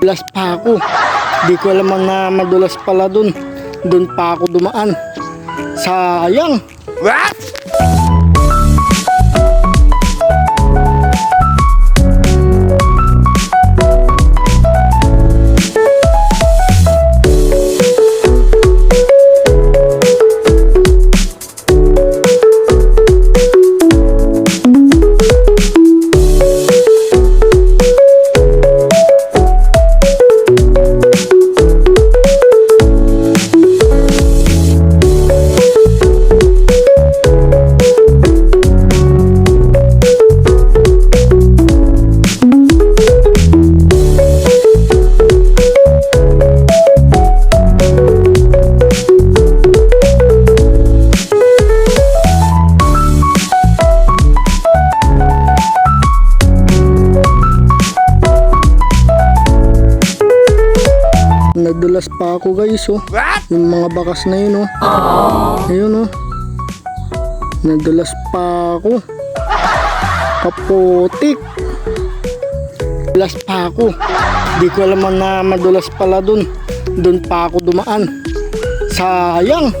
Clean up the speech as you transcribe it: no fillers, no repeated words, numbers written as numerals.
Dulas pa ako. Di ko alam na madulas pala dun. Dun pa ako dumaan. Sayang. What? Nadulas pa ako guys oh. What? Yung mga bakas na yun oh. Ayun oh. Nadulas pa ako. Kaputik. Nadulas pa ako. Di ko alam na madulas pala dun. Dun pa ako dumaan. Sayang.